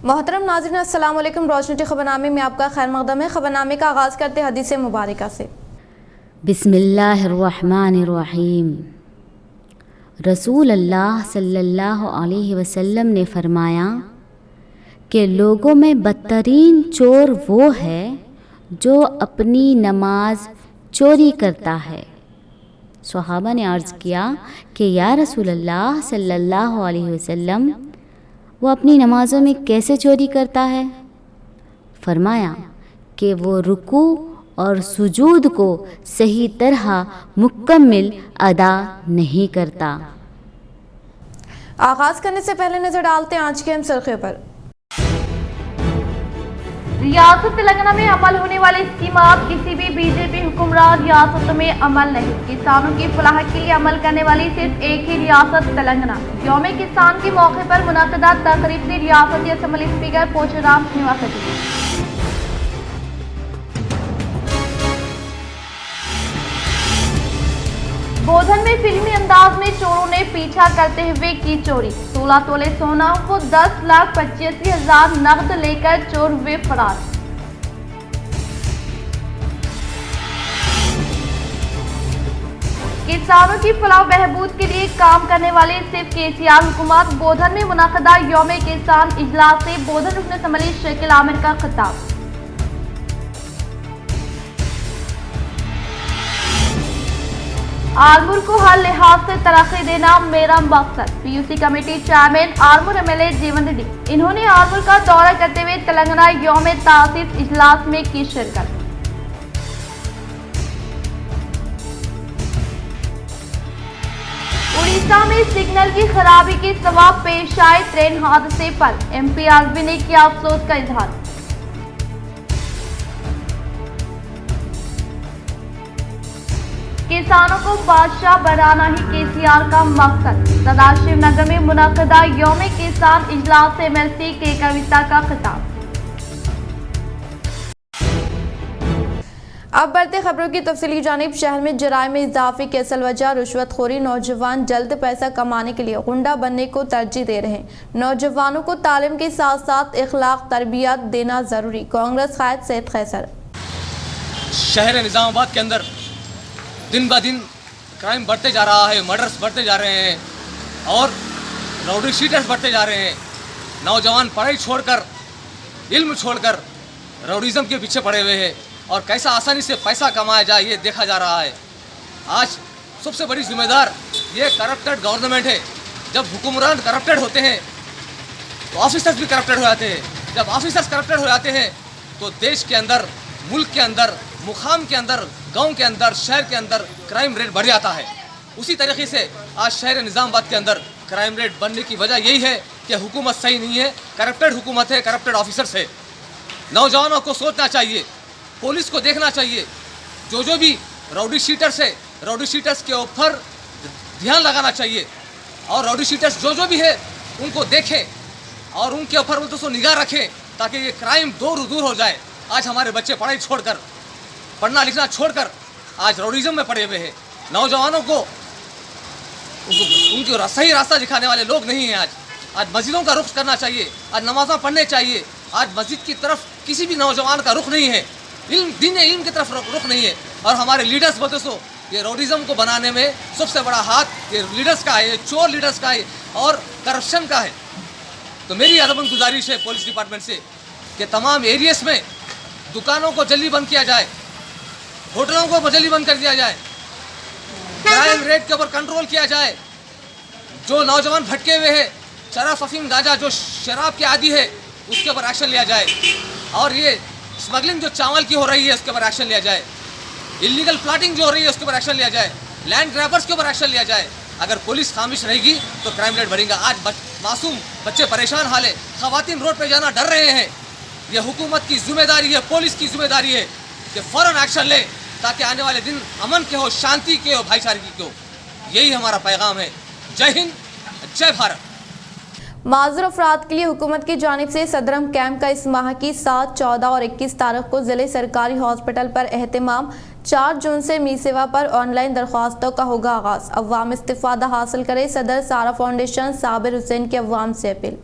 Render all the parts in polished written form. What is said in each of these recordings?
मोहतरम नाज़रीन अस्सलाम वालेकुम। रोशनी टी खबरनामे में आपका खैर मक़दम है। खबरनामे का आगाज़ करते हदीस मुबारक से। बिस्मिल्लाहिर्रहमानिर्रहीम। रसूल अल्लाह सल्लल्लाहु अलैहि वसल्लम ने फरमाया कि लोगों में बदतरीन चोर वो है जो अपनी नमाज चोरी करता है। सहाबा ने अर्ज़ किया कि या रसूल अल्लाह सल्लल्लाहु अलैहि वसल्लम, वो अपनी नमाज़ों में कैसे चोरी करता है? फरमाया कि वो रुकू और सुजूद को सही तरह मुकम्मल अदा नहीं करता। आगाज़ करने से पहले नज़र डालते हैं आज के अहम सुर्ख़ियों पर। रियासत तेलंगाना में अमल होने वाली स्कीमात किसी भी बीजेपी हुक्मरान रियासत में अमल नहीं। किसानों की फलाह के लिए अमल करने वाली सिर्फ एक ही रियासत तेलंगाना। यौम किसान के मौके पर मुनक़दा तक़रीब से रियासती असम्बली स्पीकर पोचाराम श्रीनिवास रेड्डी। बोधन में फिल्मी अंदाज में चोरों ने पीछा करते हुए की चोरी। 16 तोले सोना को 10,85,000 नकद लेकर चोर हुए फरार। किसानों की फलाह बहबूद के लिए काम करने वाली सिर्फ केसीआर हुकूमत। बोधन में मुनक़दा यौम किसान इजलास से बोधन रुकन असम्बली शकील आमिर का खिताब। आरमूर को हर लिहाज से तरक्की देना मेरा मकसद। PUC committee chairman Armoor MLA जीवन रेड्डी। इन्होंने आरमूर का दौरा करते हुए तेलंगाना यौम तासीस इजलास में की शिरकत। उड़ीसा में सिग्नल की खराबी के सबब पेश आए ट्रेन हादसे पर एमपी आरवी ने किया अफसोस का इजहार। किसानों को बादशाह बनाना ही केसीआर का मकसद। सदाशिव नगर में मुनक़दा यौम किसान इजलास से एमएलसी के कविता का खिताब। अब बढ़ते खबरों की तफसीली जानिब। शहर में जराइम में इजाफे की असल वजह रिश्वतखोरी। नौजवान जल्द पैसा कमाने के लिए गुंडा बनने को तरजीह दे रहे हैं। नौजवानों को तालीम के साथ साथ इखलाक तरबियत देना जरूरी। कांग्रेस कायद सैयद खैसर। शहर निज़ामाबाद के अंदर दिन ब दिन क्राइम बढ़ते जा रहा है, मर्डर्स बढ़ते जा रहे हैं और राउडी शीटर्स बढ़ते जा रहे हैं। नौजवान पढ़ाई छोड़कर, इल्म छोड़कर राउडिज़म के पीछे पड़े हुए हैं और कैसा आसानी से पैसा कमाया जाए ये देखा जा रहा है। आज सबसे बड़ी जिम्मेदार ये करप्टेड गवर्नमेंट है। जब हुक्मरान करप्टेड होते हैं तो ऑफिसर्स भी करप्टेड हो जाते हैं। जब ऑफिसर्स करप्टेड हो जाते हैं तो देश के अंदर, मुल्क के अंदर, मुकाम के अंदर, गांव के अंदर, शहर के अंदर क्राइम रेट बढ़ जाता है। उसी तरीके से आज शहर निज़ामाबाद के अंदर क्राइम रेट बढ़ने की वजह यही है कि हुकूमत सही नहीं है, करप्टेड हुकूमत है, करप्टेड ऑफिसर्स है। नौजवानों को सोचना चाहिए, पुलिस को देखना चाहिए, जो भी राउडी शीटर्स है, राउडी शीटर्स के ऊपर ध्यान लगाना चाहिए और राउडी शीटर्स जो भी है उनको देखें और उनके ऊपर तो निगाह रखें ताकि ये क्राइम दूर हो जाए। आज हमारे बच्चे पढ़ाई छोड़कर, पढ़ना लिखना छोड़कर आज राउडिज्म में पड़े हुए हैं। नौजवानों को उनकी सही रास्ता दिखाने वाले लोग नहीं हैं। आज मस्जिदों का रुख करना चाहिए, आज नमाज़ें पढ़ने चाहिए। आज मस्जिद की तरफ किसी भी नौजवान का रुख नहीं है, इल्म की तरफ रुख नहीं है। और हमारे लीडर्स बोलते सो ये राउडिज्म को बनाने में सबसे बड़ा हाथ ये लीडर्स का है, ये चोर लीडर्स का है और करप्शन का है। तो मेरी अदबन गुजारिश है पुलिस डिपार्टमेंट से कि तमाम एरियाज में दुकानों को जल्दी बंद किया जाए, होटलों को जल्दी बंद कर दिया जाए, क्राइम रेट के ऊपर कंट्रोल किया जाए। जो नौजवान भटके हुए हैं, शराब अफीम गांजा जो शराब के आदी है उसके ऊपर एक्शन लिया जाए और ये स्मगलिंग जो चावल की हो रही है उसके ऊपर एक्शन लिया जाए। इलीगल प्लाटिंग जो हो रही है उसके ऊपर एक्शन लिया जाए। लैंड ग्रैबर्स के ऊपर एक्शन लिया जाए। अगर पुलिस खामिश रहेगी तो क्राइम रेट बढ़ेगा। आज मासूम बच्चे परेशान हाल है, खवातीन रोड पे जाना डर रहे हैं। ये हुकूमत की जिम्मेदारी है, पुलिस की जिम्मेदारी है कि फ़ौरन एक्शन ले ताकि आने वाले दिन अमन के हो, शांति के हो, भाईचारे के हो। यही हमारा पैगाम है। जय हिंद, जय भारत। माज़ूर अफराद के लिए हुकूमत की जानिब से सदरम कैंप का इस माह की 7, 14 और 21 तारीख को ज़िले सरकारी हॉस्पिटल पर एहतमाम। 4 जून से मी सेवा पर ऑनलाइन दरख्वास्तों का होगा आगाज़। अवाम इस्तिफ़ादा हासिल करे। सदर सारा फाउंडेशन साबिर हुसैन की अवाम से अपील।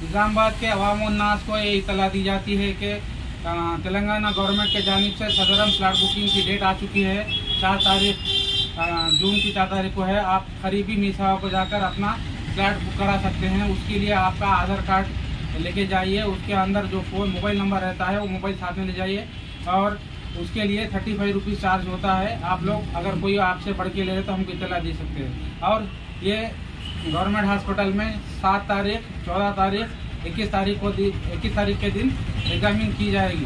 निज़ाम आबाद के अवाम उन्नास को ये इतला दी जाती है कि तेलंगाना गवर्नमेंट के जानिब से सदरम फ्लैट बुकिंग की डेट आ चुकी है। 4 तारीख जून की 4 तारीख को है। आप करीबी मीसावा को जाकर अपना फ्लैट बुक करा सकते हैं। उसके लिए आपका आधार कार्ड लेके जाइए, उसके अंदर जो फ़ोन मोबाइल नंबर रहता है वो मोबाइल साथ में ले जाइए और उसके लिए 35 रुपीज़ चार्ज होता है। आप लोग अगर कोई आपसे बढ़ के ले रहे तो हमको इतला दे सकते हैं। और ये गवर्नमेंट हॉस्पिटल में 7 तारीख, 14 तारीख, 21 तारीख के दिन एग्जामिन की जाएगी।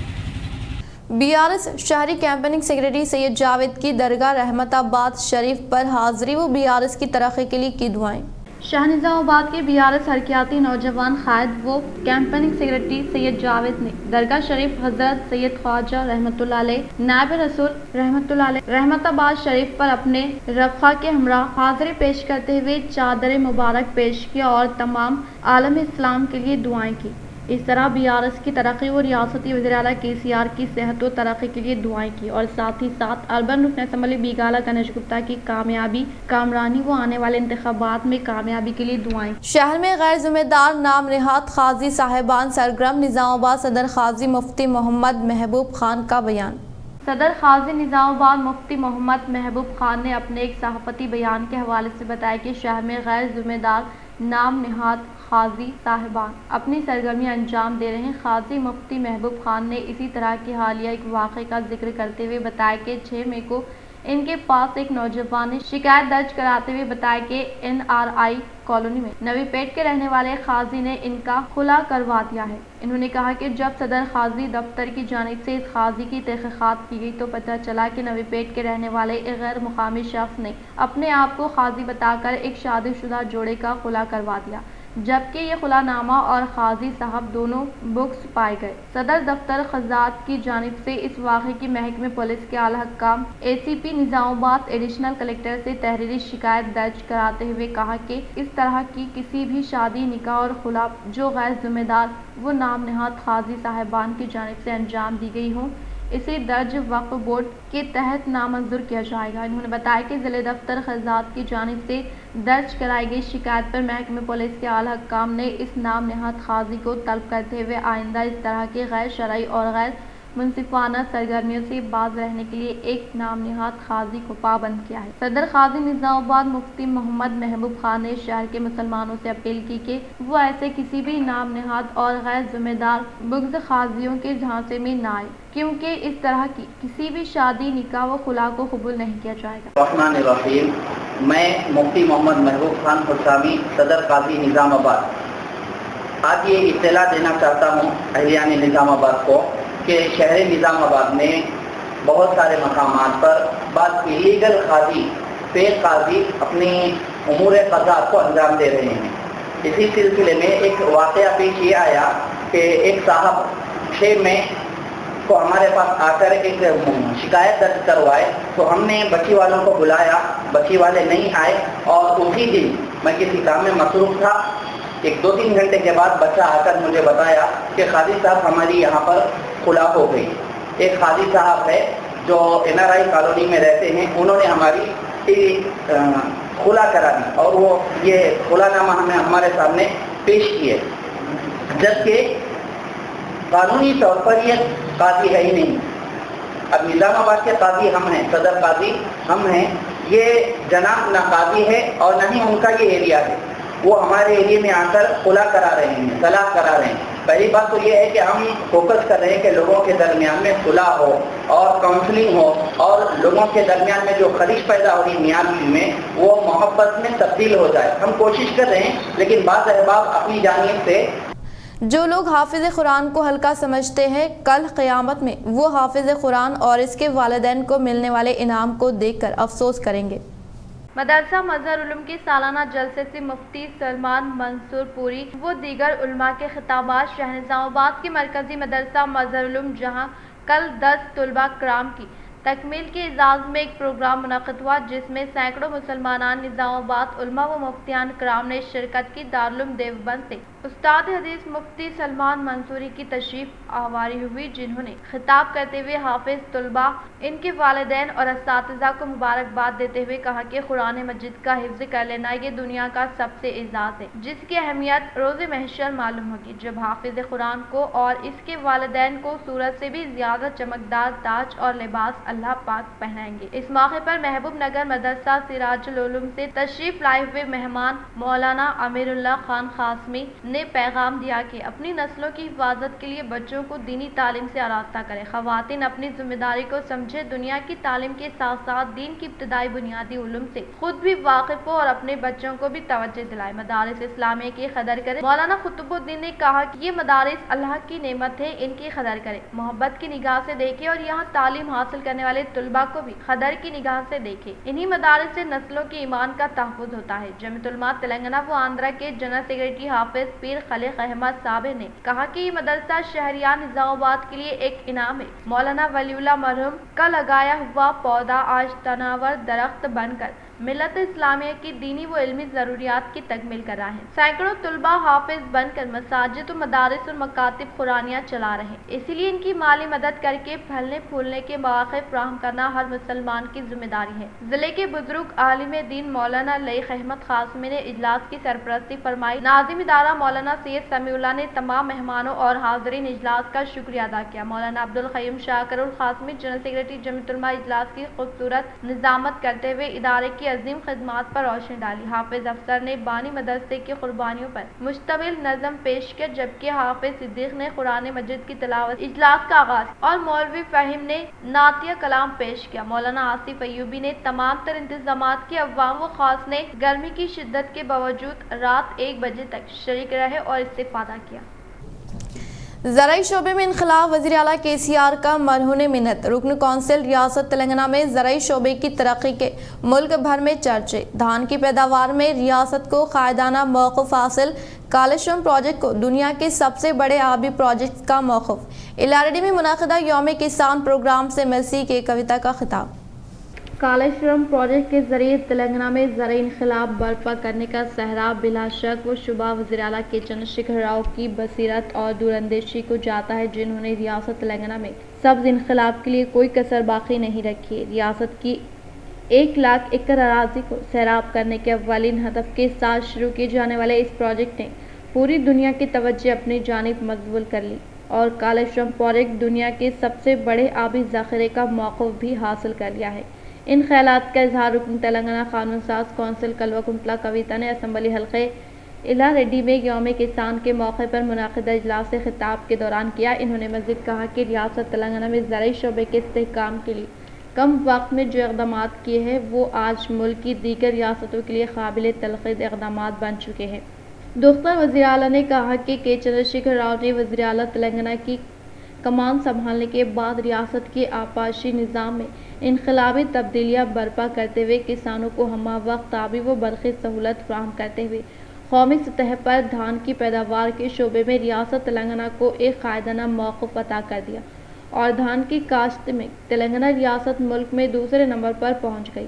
बीआरएस शहरी कैंपेनिंग सेक्रेटरी सैयद जावेद की दरगाह रहमताबाद शरीफ पर हाजिरी व बीआरएस की तरक्की के लिए की दुआएं। शाह निज़ामाबाद के बीआरएस हरकियाती नौजवान कायद व कैंपेनिंग सेक्रेटरी सैयद जावेद ने दरगाह शरीफ हजरत सैयद ख्वाजा रहमतुल्लाह अलैह नायब रसूल रहमतुल्लाह अलैह रहमताबाद शरीफ पर अपने रफ़ा के हमरा हाजिरी पेश करते हुए चादर मुबारक पेश किया और तमाम आलम इस्लाम के लिए दुआएं की। इस तरह बीआरएस की तरक्की और रियासती वज़ीर आला केसीआर की सेहत व तरक्की के लिए दुआएं की और साथ ही साथ अर्बन रुकन असम्बली बीगाला गणेश गुप्ता की कामरानी व आने वाले इंतखाबात में कामयाबी के लिए दुआएं। शहर में गैर जिम्मेदार नाम निहाद खाजी साहिबान सरगर्म। निज़ामाबाद सदर खाजी मुफ्ती मोहम्मद महबूब खान का बयान। सदर खाजी निज़ामाबाद मुफ्ती मोहम्मद महबूब खान ने अपने एक सहाफ़ती बयान के हवाले से बताया कि शहर में गैर जिम्मेदार नाम निहाद खाजी साहिबान अपनी सरगर्मी अंजाम दे रहे हैं। खाजी मुफ्ती महबूब खान ने इसी तरह के हालिया एक वाक़े का जिक्र करते हुए बताया कि 6 मई को इनके पास एक नौजवान ने शिकायत दर्ज कराते हुए बताया कि NRI कॉलोनी में नवी पेट के रहने वाले खाजी ने इनका खुला करवा दिया है। इन्होंने कहा कि जब सदर खाजी दफ्तर की जानिब से इस खाजी की तहक़ीक़ात की गई तो पता चला कि नवी पेट के रहने वाले एक गैर मुकामी शख्स ने अपने आप को खाजी बताकर एक शादीशुदा जोड़े का खुला करवा दिया, जबकि ये खुलानामा और खाजी साहब दोनों बुक्स पाए गए। सदर दफ्तर खजात की जानिब से इस वाक़े की महकमे पुलिस के आला हक्काम ACP निज़ामाबाद एडिशनल कलेक्टर से तहरीरी शिकायत दर्ज कराते हुए कहा कि इस तरह की किसी भी शादी, निकाह और खुला जो गैर जिम्मेदार वो नाम नहाद खाजी साहिबान की जानिब से अंजाम दी गई हो, इसे दर्ज वक्फ बोर्ड के तहत नामंजूर किया जाएगा। इन्होंने बताया कि ज़िले दफ्तर खजात की जानिब से दर्ज कराई गई शिकायत पर महकमे पुलिस के आला हक्काम ने इस नाम नहाद खाजी को तलब करते हुए आइंदा इस तरह के गैर शरई और गैर मुनसिफाना सरगर्मियों से बाज रहने के लिए एक नाम नहाद खाजी को पाबंद किया है। सदर खाजी निज़ामाबाद मुफ्ती मोहम्मद महबूब खान ने शहर के मुसलमानों से अपील की कि वो ऐसे किसी भी नाम नहाद और गैर जिम्मेदार बुग़्ज़ खाजियों के झांसे में न आए, क्योंकि इस तरह की किसी भी शादी, निकाह व खुला को कबूल नहीं किया जाएगा। रहमानिर्रहीम। मैं मुफ्ती मोहम्मद महबूब खान खुर्सामी सदर काजी निज़ामाबाद आज ये इत्तला देना चाहता हूँ अहलियान निज़ामाबाद को कि शहर निज़ामाबाद में बहुत सारे मकामात पर बाद इलीगल काजी, फेक काजी अपनी उमूर क़ज़ा को अंजाम दे रहे हैं। इसी सिलसिले में एक वाक़या पेश ये आया कि एक साहब 6 मई को हमारे पास आकर एक शिकायत दर्ज करवाए तो हमने बच्ची वालों को बुलाया, बच्ची वाले नहीं आए और उसी दिन मैं किसी काम में मसरूफ़ था। एक 2-3 घंटे के बाद बच्चा आकर मुझे बताया कि खादी साहब हमारी यहाँ पर खुला हो गई। एक खादी साहब है जो NRI कॉलोनी में रहते हैं, उन्होंने हमारी खुला करा दी और वो ये खुलानामा हमें हमारे सामने पेश किए, जबकि कानूनी तौर पर ये काजी है ही नहीं। अब निज़ामाबाद के काजी हम हैं, सदर काजी हम हैं, ये जनाब ना काजी है और न ही उनका ये एरिया है। वो हमारे एरिया में आकर खुला करा रहे हैं, सलाह करा रहे हैं। पहली बात तो ये है कि हम फोकस कर रहे हैं कि लोगों के दरमियान में सुलह हो और काउंसलिंग हो और लोगों के दरमियान में जो खलिश पैदा हो रही मियाँ बीवी में वो मोहब्बत में तब्दील हो जाए। हम कोशिश कर रहे हैं, लेकिन बाज़ अहबाब अपनी जानिब से जो लोग हाफिज़ कुरान को हल्का समझते हैं, कल क़यामत में वो हाफिज़ कुरान और इसके वालिदैन को मिलने वाले इनाम को देखकर अफसोस करेंगे। मदरसा मज़हर उलूम की सालाना जलसे से मुफ्ती सलमान मंसूर पूरी व दीगर उलमा के खिताबात शहर निज़ामाबाद के मरकज़ी मदरसा मज़हर उलूम, जहाँ कल 10 तुलबा कराम की تکمیل کے اعزاز میں ایک پروگرام منعقد ہوا جس میں سینکڑوں مسلمانان نظام آباد علماء و مفتیان کرام نے شرکت کی۔ دارالعلوم دیوبند سے استاد حدیث مفتی سلمان منصوری کی تشریف آوری ہوئی، جنہوں نے خطاب کرتے ہوئے حافظ طلباء، ان کے والدین اور اساتذہ کو مبارکباد دیتے ہوئے کہا کہ قرآن مجید کا حفظ کر لینا یہ دنیا کا سب سے اعزاز ہے، جس کی اہمیت روز محشر معلوم ہوگی جب حافظ قرآن کو اور اس کے والدین کو سورج سے بھی زیادہ چمکدار تاج اور لباس اللہ پاک پہنائیں گے۔ اس موقع پر محبوب نگر مدرسہ سراج العلوم سے تشریف لائے ہوئے مہمان مولانا امیر اللہ خان قاسمی نے پیغام دیا کہ اپنی نسلوں کی حفاظت کے لیے بچوں کو دینی تعلیم سے آراستہ کریں، خواتین اپنی ذمہ داری کو سمجھے، دنیا کی تعلیم کے ساتھ ساتھ دین کی ابتدائی بنیادی علوم سے خود بھی واقف ہو اور اپنے بچوں کو بھی توجہ دلائیں، مدارس اسلامیہ کی قدر کریں۔ مولانا قطب الدین نے کہا کہ یہ مدارس اللہ کی نعمت ہے، ان کی قدر کریں، محبت کی نگاہ سے دیکھیں اور یہاں تعلیم حاصل کرنے والے طلباء کو بھی قدر کی نگاہ سے دیکھیں۔ انہی مدارس سے نسلوں کے ایمان کا تحفظ ہوتا ہے۔ جمعیت علماء تلنگانہ و آندھرا کے جنرل سیکرٹری حافظ پیر خلیق احمد صابر نے کہا کہ یہ مدرسہ شہریان نظام آباد کے لیے ایک انعام ہے۔ مولانا ولی اللہ مرحوم کا لگایا ہوا پودا آج تناور درخت بن کر ملت اسلامیہ کی دینی و علمی ضروریات کی تکمیل کر رہا ہے۔ سینکڑوں طلباء حافظ بن کر مساجد و مدارس اور مکاتب قرآنیہ چلا رہے ہیں، اسی لیے ان کی مالی مدد کر کے پھلنے پھولنے کے مواقع فراہم کرنا ہر مسلمان کی ذمہ داری ہے۔ ضلع کے بزرگ عالم دین مولانا لیق احمد قاسمی نے اجلاس کی سرپرستی فرمائی۔ ناظم ادارہ مولانا سید سمیع اللہ نے تمام مہمانوں اور حاضرین اجلاس کا شکریہ ادا کیا۔ مولانا عبدالقیوم شاکر القاسمی جنرل سیکرٹری جمعیت علماء اجلاس کی خوبصورت نظامت کرتے ہوئے ادارے کی عظیم خدمات پر روشنی ڈالی۔ حافظ افسر نے بانی مدرسے کی قربانیوں پر مشتمل نظم پیش کیا، جبکہ حافظ صدیق نے قرآن مجید کی تلاوت اجلاس کا آغاز اور مولوی فہیم نے نعتیہ کلام پیش کیا۔ مولانا آصف ایوبی نے تمام تر انتظامات کی عوام و خاص نے گرمی کی شدت کے باوجود رات 1 بجے تک شریک رہے اور استفادہ کیا۔ زرعی شعبے میں انقلاب، وزیر اعلیٰ KCR کا مرہون منت۔ رکن کونسل ریاست تلنگانہ میں زرعی شعبے کی ترقی کے ملک بھر میں چرچے۔ دھان کی پیداوار میں ریاست کو قائدانہ موقف حاصل، کالیشورم پروجیکٹ کو دنیا کے سب سے بڑے آبی پروجیکٹ کا موقف۔ الاریڈی میں منعقدہ یوم کسان پروگرام سے مرسی کے کویتا کا خطاب۔ کالیشورم پروجیکٹ کے ذریعے تلنگانہ میں زرعی انقلاب برپا کرنے کا سہراب بلا شک و شبہ وزیر اعلیٰ کے چندرشیکھر راؤ کی بصیرت اور دوراندیشی کو جاتا ہے، جنہوں نے ریاست تلنگانہ میں سبز انقلاب کے لیے کوئی کسر باقی نہیں رکھی ہے۔ ریاست کی 1 لاکھ ایکڑ اراضی کو سیراب کرنے کے اولین ہدف کے ساتھ شروع کیے جانے والے اس پروجیکٹ نے پوری دنیا کی توجہ اپنی جانب مبذول کر لی اور کالیشورم پروجیکٹ دنیا کے سب سے بڑے آبی ذخیرے کا موقف بھی حاصل کر لیا ہے۔ ان خیالات کا اظہار رکن تلنگانہ قانون ساز کونسل کلوا کنٹلا کویتا نے اسمبلی حلقے الاریڈی میں یوم کسان کے موقع پر منعقدہ اجلاس سے خطاب کے دوران کیا۔ انہوں نے مزید کہا کہ ریاست تلنگانہ میں زرعی شعبے کے استحکام کے لیے کم وقت میں جو اقدامات کیے ہیں وہ آج ملک کی دیگر ریاستوں کے لیے قابل تنقید اقدامات بن چکے ہیں۔ دختر وزیر اعلیٰ نے کہا کہ چندرشیکھر راؤ نے وزیر اعلیٰ تلنگانہ کی کمان سنبھالنے کے بعد ریاست کے آبپاشی نظام میں انقلابی تبدیلیاں برپا کرتے ہوئے کسانوں کو ہمہ وقت آبی و برقی سہولت فراہم کرتے ہوئے قومی سطح پر دھان کی پیداوار کے شعبے میں ریاست تلنگانہ کو ایک قائدانہ موقف عطا کر دیا اور دھان کی کاشت میں تلنگانہ ریاست ملک میں دوسرے نمبر پر پہنچ گئی۔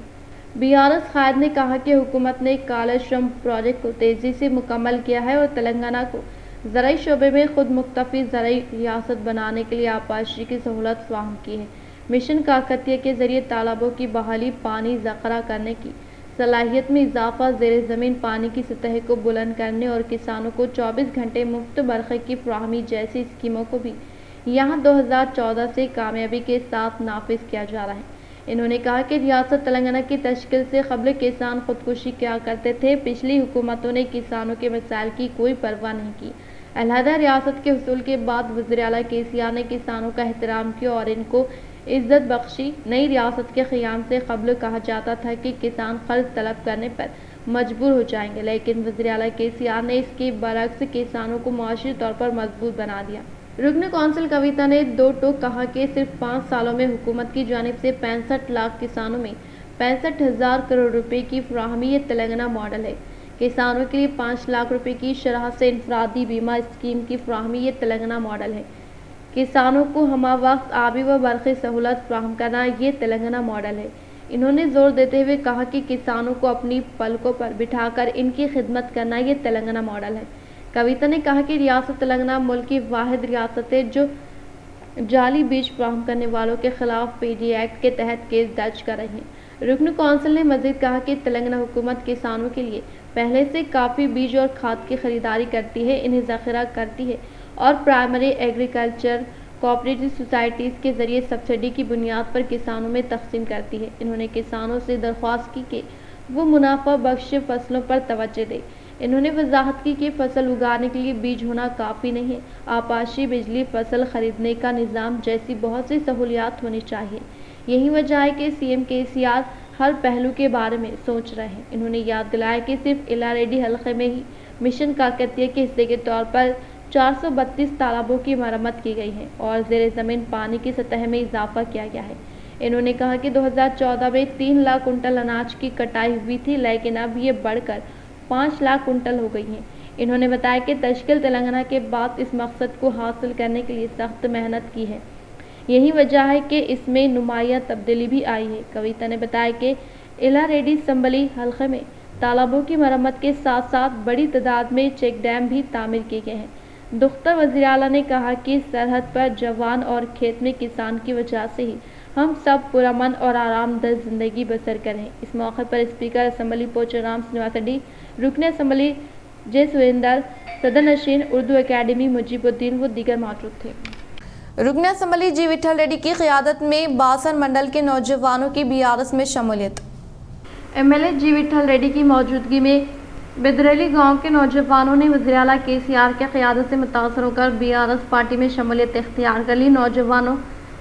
BRS قائد نے کہا کہ حکومت نے کالیشورم پروجیکٹ کو تیزی سے مکمل کیا ہے اور تلنگانہ کو زرعی شعبے میں خود مکتفی زرعی ریاست بنانے کے لیے آبپاشی کی سہولت فراہم کی ہے۔ مشن کاکتیہ کے ذریعے تالابوں کی بحالی، پانی ذخیرہ کرنے کی صلاحیت میں اضافہ، زیر زمین پانی کی سطح کو بلند کرنے اور کسانوں کو 24 گھنٹے مفت برقی کی فراہمی جیسی اسکیموں کو بھی یہاں 2014 سے کامیابی کے ساتھ نافذ کیا جا رہا ہے۔ انہوں نے کہا کہ ریاست تلنگانہ کی تشکیل سے قبل کسان خودکشی کیا کرتے تھے، پچھلی حکومتوں نے کسانوں کے مسائل کی کوئی پرواہ نہیں کی۔ علیحدہ ریاست کے حصول کے بعد وزیر اعلیٰ KCR نے کسانوں کا احترام کیا اور ان کو عزت بخشی۔ نئی ریاست کے قیام سے قبل کہا جاتا تھا کہ کسان قرض طلب کرنے پر مجبور ہو جائیں گے، لیکن وزیر اعلیٰ KCR نے اس کے برعکس کسانوں کو معاشی طور پر مضبوط بنا دیا۔ رکن کونسل کویتا نے دو ٹوک کہا کہ صرف 5 سالوں میں حکومت کی جانب سے 65 لاکھ کسانوں میں 65,000 کروڑ روپے کی فراہمی یہ تلنگانہ ماڈل ہے۔ کسانوں کے لیے 5 لاکھ روپے کی شرح سے انفرادی بیمہ اسکیم کی فراہمی یہ تلنگانہ ماڈل ہے۔ किसानों को हमा वक्त आबी व बरक़ी सहूलत फराहम करना ये तेलंगाना मॉडल है। इन्होंने जोर देते हुए कहा कि किसानों को अपनी पलकों पर बिठाकर इनकी खिदमत करना ये तेलंगाना मॉडल है। कविता ने कहा कि रियासत तेलंगाना मुल्क की वाहिद रियासत है जो जाली बीज फराहम करने वालों के खिलाफ पीडी एक्ट के तहत केस दर्ज कर रही है। रुकन कौंसिल ने मजीद कहा कि तेलंगाना हुकूमत किसानों के लिए पहले से काफ़ी बीज और खाद की खरीदारी करती है, इन्हें ज़ख़ीरा करती है और प्राइमरी एग्रीकल्चर कोऑपरेटिव सोसाइटीज़ के ज़रिए सब्सिडी की बुनियाद पर किसानों में तकसीम करती है। इन्होंने किसानों से दरख्वास्त की कि वो मुनाफा बख्श फसलों पर तवज्जो दे। इन्होंने वजाहत की कि फसल उगाने के लिए बीज होना काफ़ी नहीं है, आपाशी बिजली, फसल खरीदने का निज़ाम जैसी बहुत सी सहूलियात होनी चाहिए। यही वजह है कि सीएम केसीआर हर पहलू के बारे में सोच रहे हैं। इन्होंने याद दिलाया कि सिर्फ इलारेडी हल्के में ही मिशन काकतीय के हिस्से के तौर पर 432 तालाबों की मरम्मत की गई है और ज़ेर ज़मीन पानी की सतह में इजाफा किया गया है। इन्होंने कहा कि 2014 में 3 लाख कुंटल अनाज की कटाई हुई थी, लेकिन अब ये बढ़कर 5 लाख कुंटल हो गई हैं। इन्होंने बताया कि तश्कील तेलंगाना के बाद इस मकसद को हासिल करने के लिए सख्त मेहनत की है। यही वजह है कि इसमें नुमाया तब्दीली भी आई है। कविता ने बताया कि इलारेडी संबली हल्के में तालाबों की मरम्मत के साथ साथ बड़ी तादाद में चेक डैम भी तामीर किए गए हैं। दुख्तर वज़ीर आला ने कहा कि सरहद पर जवान और खेत में किसान की वजह से ही हम सब पुरअमन और आरामदेह ज़िंदगी बसर करें। इस मौके पर स्पीकर असम्बली पोचाराम श्रीनिवास रेड्डी, रुकन असम्बली जे सुरेंदर, सदर नशीन उर्दू एकेडमी मुजीबुद्दीन व दीगर मौजूद थे। रुकन असम्बली जी विठल रेड्डी की क़ियादत में बासन मंडल के नौजवानों की बीआरएस में शमूलियत। एमएलए जी विठल रेड्डी की मौजूदगी में बिदरेली गांव के नौजवानों ने वज़ीर आला केसीआर के क़ियादत से मुतासर होकर बीआरएस पार्टी में शमूलियत इख्तियार कर ली। नौजवानों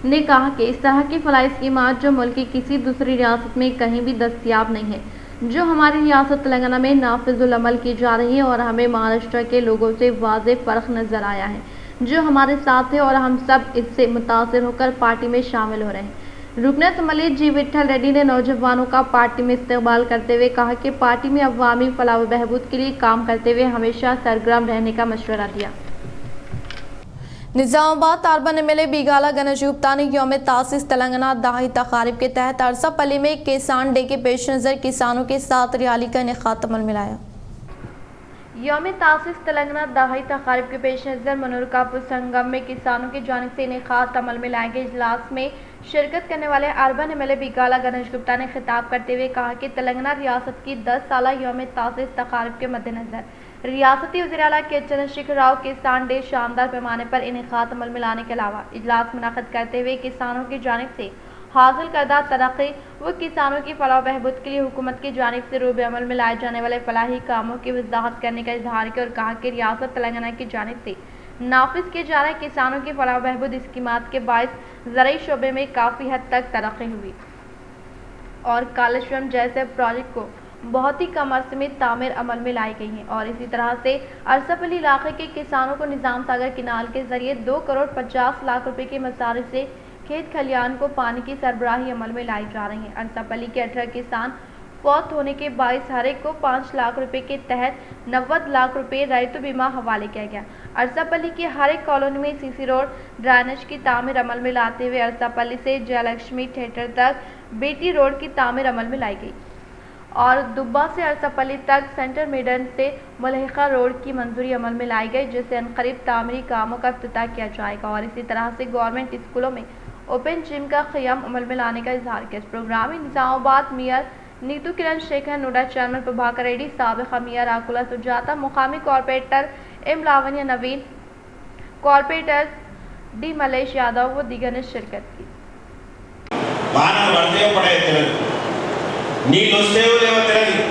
ने कहा कि इस तरह की फलाही स्कीमात जो मुल्क की किसी दूसरी रियासत में कहीं भी दस्तयाब नहीं है, जो हमारी रियासत तेलंगाना में नाफिजुल अमल की जा रही है और हमें महाराष्ट्र के लोगों से वाज़ेह फ़र्क नज़र आया है, जो हमारे साथ है और हम सब इससे मुतासर होकर पार्टी में शामिल हो रहे हैं। रुकन असम्बली जी विठल रेड्डी ने नौजवानों का पार्टी में इस्तकबाल करते हुए कहा कि पार्टी में अवामी फलाह व बहबूद के लिए काम करते हुए हमेशा सरगर्म रहने का मशवरा दिया। निजामाबाद अर्बन एमएलए बिगाला गणेश गुप्ता ने यौम तासीस तेलंगाना दहाई तकारीब के तहत अरसापल्ली में किसान डे के पेश नज़र किसानों के साथ रैली का इनेकाद अमल में लाया। यौम तासीस तेलंगाना दहाई तकारीब के पेश नज़र मनोरकापुर संगम में किसानों की जानिब से इनेकाद अमल में लाए गए इजलास में शिरकत करने वाले अर्बन एमएलए बिगाला गणेश गुप्ता ने खिताब करते हुए कहा कि तेलंगाना रियासत की 10 साला यौम तासीस तकारीब के मद्देनज़र रियासती वज़ीर आला के चंद्रशेखर राव किसान डे शानदार पैमाने पर इनेकाद अमल में लाने के अलावा इजलास मुनाक़िद करते हुए किसानों की जानिब से हासिल करदा तरक्की व किसानों की फलाह बहबूद के लिए हुकूमत की जानिब से रूब अमल में लाए जाने वाले फलाही कामों की वजाहत करने का इजहार किया और कहा कि रियासत तेलंगाना की जानिब से नाफिज किए जा रहे किसानों की फलाह बहबूद स्कीमात के बायस ज़राई शोबे में काफ़ी हद तक तरक्की हुई और कालेश्वरम जैसे प्रोजेक्ट को बहुत ही कम अरसे में तामीर अमल में लाई गई हैं और इसी तरह से अरसापल्ली इलाके के किसानों को निज़ाम सागर किनाल के जरिए 2 करोड़ 50 लाख रुपए के मसारिफ से खेत खलियान को पानी की सरबराही अमल में लाई जा रही है। अरसापल्ली के 18 किसान फौत होने के बायस हर एक को 5 लाख रुपए के तहत 90 लाख रुपए रैयत बीमा हवाले किया गया। अरसापल्ली की हर एक कॉलोनी में सीसी रोड ड्रेनेज की तामीर अमल में लाते हुए अरसापल्ली से जयलक्ष्मी थिएटर तक बीटी रोड की तामीर अमल में लाई गई और दुब्बा से अरसापल्ली तक सेंटर मेडन से मुलहिका रोड की मंजूरी अमल में लाई गई, जिससे अनकरीब तामीरी कामों का इफ्तिताह किया जाएगा और इसी तरह से गवर्नमेंट स्कूलों में ओपन जिम का क़याम अमल में लाने का इजहार किया। इस प्रोग्राम में निजामाबाद मेयर नीतू किरण शेखर, नोडा चेयरमैन प्रभाकर रेड्डी, साबिक़ा मेयर आकुला सुजाता, मुकामी कॉर्पोरेटर एम लावण्य नवीन, कॉर्पोरेटर डी मलेश यादव व दीगर ने शिरकत की। నీళ్ళు వస్తాయో లేవో తెలియదు,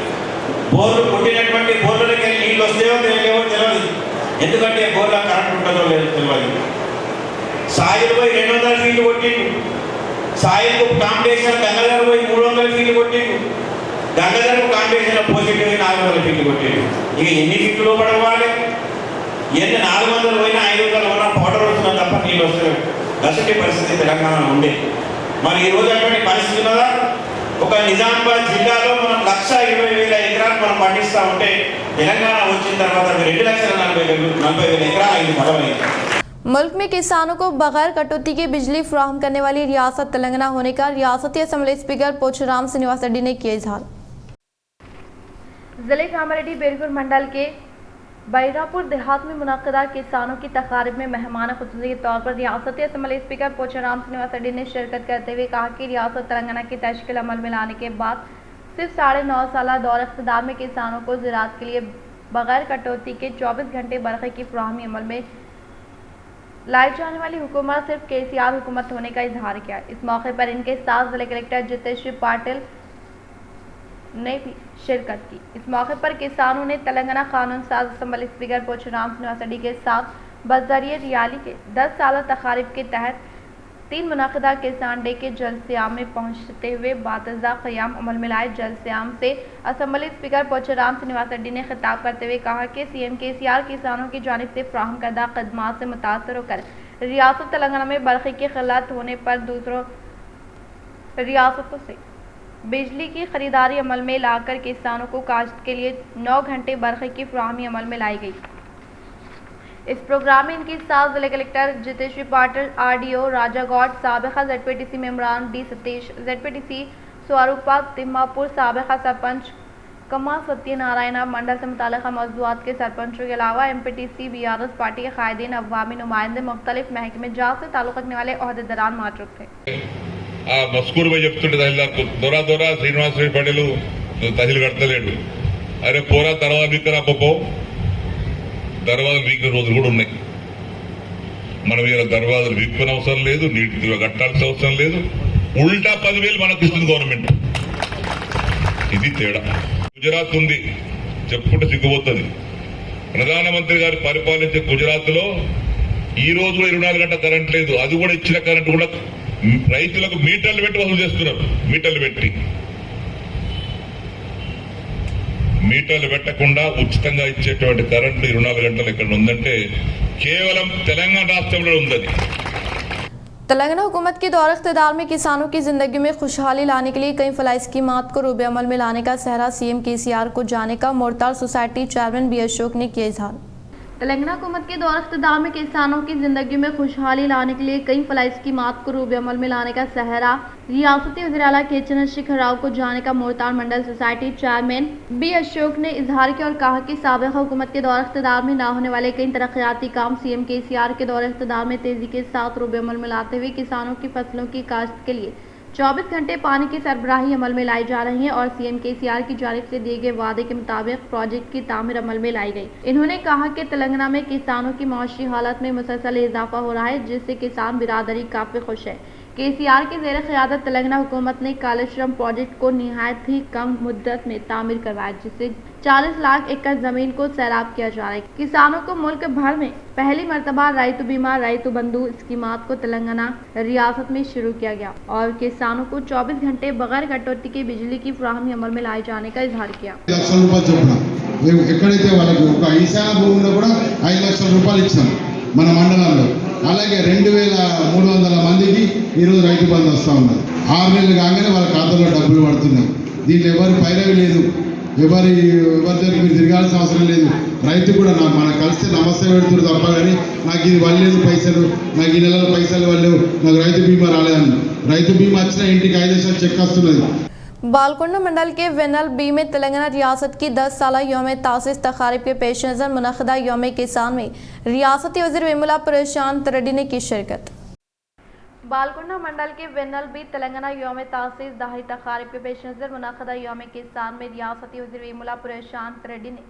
బోర్లు పుట్టినటువంటి బోర్లకి వెళ్ళి నీళ్ళు వస్తాయో లేవో తెలియదు, ఎందుకంటే బోర్లో కరెంట్ ఉంటుందో లేదో తెలియదు. సాయిల్ పోయి 200 ఫీట్లు కొట్టిండు, సాయిల్కు కాంపిటీషన్ గంగాధర్ పోయి 300 ఫీట్లు కొట్టిండు, గంగాధర్కు కాంపిటీషన్ పోసిట్ పోయి 400 ఫీట్లు కొట్టిండు. ఇక ఎన్ని ఫీట్లు పడవాలి, ఎన్ని 400 పోయినా 500 పోయినా పౌడర్ వస్తున్నా తప్ప నీళ్ళు వస్తలేవు. అసలు పరిస్థితి తెలంగాణలో ఉండే. మరి ఈ రోజు అటువంటి పరిస్థితి ఉన్నదా? ఒక నిజామాబాద్ జిల్లాలో మనం 1,20,000 ఎకరాలు మనం పండిస్తూ ఉంటే తెలంగాణ వచ్చిన తర్వాత 2,40,40,000 ఎకరాలు అయింది పడవలేదు. मुल्क में किसानों को बगैर कटौती की बिजली फराहम करने वाली रियासत तेलंगाना होने का रियासती असम्बली स्पीकर पोचुराम श्रीनिवास रेड्डी ने किया इजहार। जिले कामारेड्डी बेरगुर मंडल के बैरापुर देहात में मुनक़दा किसानों की तकारीब में मेहमान खुसूसी के तौर पर रियासती असम्बली स्पीकर पोचुराम श्रीनिवास रेड्डी ने शिरकत करते हुए कहा कि रियासत तेलंगाना की तश्कील अमल में लाने के बाद सिर्फ 9.5 साल दौर इक़्तिदार में किसानों को ज़राअत के लिए बगैर कटौती के 24 घंटे बरक़े की फराहमी अमल में लाई जाने वाली हुकूमत सिर्फ केसीआर हुकूमत होने का इजहार किया। इस मौके पर इनके साथ जिला कलेक्टर जितेश्वर पाटिल ने भी शिरकत की। इस मौके पर किसानों ने तेलंगाना कानून साज असम्बली स्पीकर पोचुराम श्रीनिवास रेड्डी के साथ बज़रिए रियाली के 10 साल तकारीब के तहत 3 मुनक़दा किसान डे के जलसियाम में पहुंचते हुए बातज़ा क़याम अमल में लाए। जलसियाम से असम्बली स्पीकर पोचुराम श्रीनिवास रेड्डी ने खिताब करते हुए कहा कि सीएम केसीआर किसानों की जानिब से फराहम करदा खदमात से मुतासर होकर रियासत तेलंगाना में बरक़े की क़िल्लत होने पर दूसरों रियासतों से बिजली की खरीदारी अमल में लाकर किसानों को काश्त के लिए 9 घंटे बरक़े की फराहमी अमल में लाई गई। इस प्रोग्राम में इनके साथ जिला कलेक्टर जितेश्वर पाटिल, आरडीओ राजा गौड, साबिक़ा ZPTC मेम्बरान डी सतीश, ZPTC स्वरूपा तिम्मापुर, साबिक़ा सरपंच कमा सत्यनारायण, मंडल से मुताल्लिक़ मौज़ूआत के सरपंचों के अलावा MPTC BRS पार्टी के कायदीन, अवामी नुमाइंदे, मुख्तलिफ महकमे जात से ताल्लुक़ रखने वाले ओहदेदारान मौजूद थे। మస్కూరు పోయి చెప్తుండే తహసీల్దార్ దొరా శ్రీనివాస్ రెడ్డి పటేలు తహసీల్ కడతలేడు, అరే పోరా తర్వాత బిక్కరా పో, దర్వాజలు వీకిన రోజులు కూడా ఉన్నాయి. మనం ఇలా దర్వాజలు వీక్కునే అవసరం లేదు, నీటిగా కట్టాల్సిన అవసరం లేదు, ఉల్టా 10,000 మనకు ఇస్తుంది గవర్నమెంట్. ఇది తేడా. గుజరాత్ ఉంది, చెప్పుకుంటే సిగ్గుపోతుంది. ప్రధానమంత్రి గారు పరిపాలించే గుజరాత్ లో ఈ రోజు 24 గంటల కరెంట్ లేదు. అది కూడా ఇచ్చిన కరెంట్ కూడా రైతులకు మీటర్లు పెట్టి వసూలు చేస్తున్నారు. మీటర్లు పెట్టకుండా ఉచితంగా ఇచ్చేటువంటి కరెంటు 24 గంటలు ఎక్కడ ఉందంటే కేవలం తెలంగాణ రాష్ట్రంలో ఉంది. तेलंगाना हुकूमत के दौर इक़्तिदार में किसानों की ज़िंदगी में खुशहाली लाने के लिए कई फलाही स्कीमात को रूबे अमल में लाने का सहरा सीएम केसीआर को जाने का मोरतार सोसाइटी चेयरमैन बी अशोक ने किया इजहार। तेलंगाना हुकूमत के दौर इक़्तिदार में किसानों की ज़िंदगी में खुशहाली लाने के लिए कई फलाही स्कीमात को रूबे अमल में लाने का सहरा रियासती वज़ीर आला के चंद्रशेखर राव को जाने का मोरतार मंडल सोसाइटी चेयरमैन बी अशोक ने इजहार किया और कहा कि साबिक़ा हुकूमत के दौर इक़्तिदार में न होने वाले कई तरक्याती काम सीएम केसीआर के दौर इक़्तिदार में तेज़ी के साथ रूबे अमल में लाते हुए किसानों की फसलों की काश्त के लिए 24 घंटे पानी की सरबराही अमल में लाई जा रही है और सीएम केसीआर की जानिब से दिए गए वादे के मुताबिक प्रोजेक्ट की तामीर अमल में लाई गई। इन्होंने कहा कि तेलंगाना में किसानों की माशी हालत में मुसलसल इजाफा हो रहा है, जिससे किसान बिरादरी काफी खुश है। केसीआर की ज़ेर क़यादत तेलंगाना हुकूमत ने कालेश्वरम प्रोजेक्ट को निहायत ही कम मुद्दत में तामीर करवाया, जिससे 40 लाख एकड़ जमीन को सैराब किया जा रहा है। किसानों को मुल्क भर में पहली मरतबा रैतु बीमा, रैतु बंधु स्कीमात को तेलंगाना रियासत में शुरू किया गया और किसानों को 24 घंटे बगैर कटौती की बिजली की फराहमी अमल में लाए जाने का इजहार किया। మన మండలంలో అలాగే 2,300 మందికి ఈరోజు రైతు బంధు వస్తూ ఉన్నది. 6 నెలలు కాగానే వాళ్ళ ఖాతాలో డబ్బులు పడుతున్నాయి. దీంట్లో ఎవరి పైరవి లేదు, ఎవరి దగ్గర మీరు తిరగాల్సిన అవసరం లేదు. రైతు కూడా మనం కలిస్తే నమస్తే పెడుతున్నారు తప్ప కానీ నాకు ఇది వల్లేదు పైసలు, నాకు ఈ నెలలో పైసలు వల్లేవు, నాకు రైతు బీమా రాలేదని. రైతు బీమా వచ్చినా ఇంటికి 5 లక్షలు చెక్ వస్తున్నది. बालकोंडा मंडल के वेनल बी में तेलंगाना रियासत की 10 साला यौम तासीस तकारीब के पेश नज़र मुनक़दा यौम किसान में रियासती वज़ीर वेमुला प्रशांत रेड्डी ने की शिरकत। बालकोंडा मंडल के वेनल बी तेलंगाना यौम तासीस दहाई तकारीब के पेश नज़र मुनक़दा यौम किसान में रियासती वज़ीर वेमुला प्रशांत रेड्डी ने